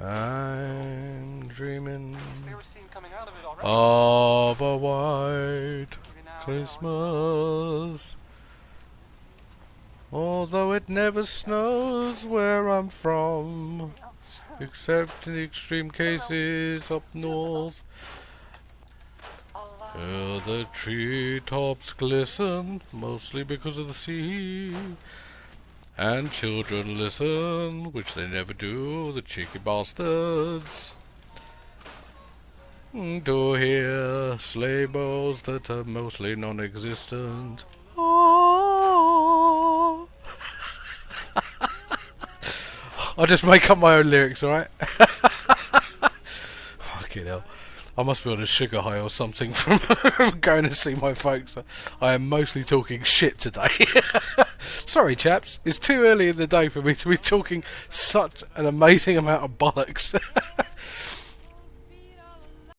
I'm dreaming They were seen coming out of it already. of a white Christmas. Although it never snows where I'm from, except in the extreme cases up north. The treetops glisten, mostly because of the sea. And children listen, which they never do, the cheeky bastards. To hear sleigh bells that are mostly non-existent. Oh. I'll just make up my own lyrics, alright? Fucking hell. I must be on a sugar high or something from going to see my folks. I am mostly talking shit today. Sorry, chaps. It's too early in the day for me to be talking such an amazing amount of bollocks.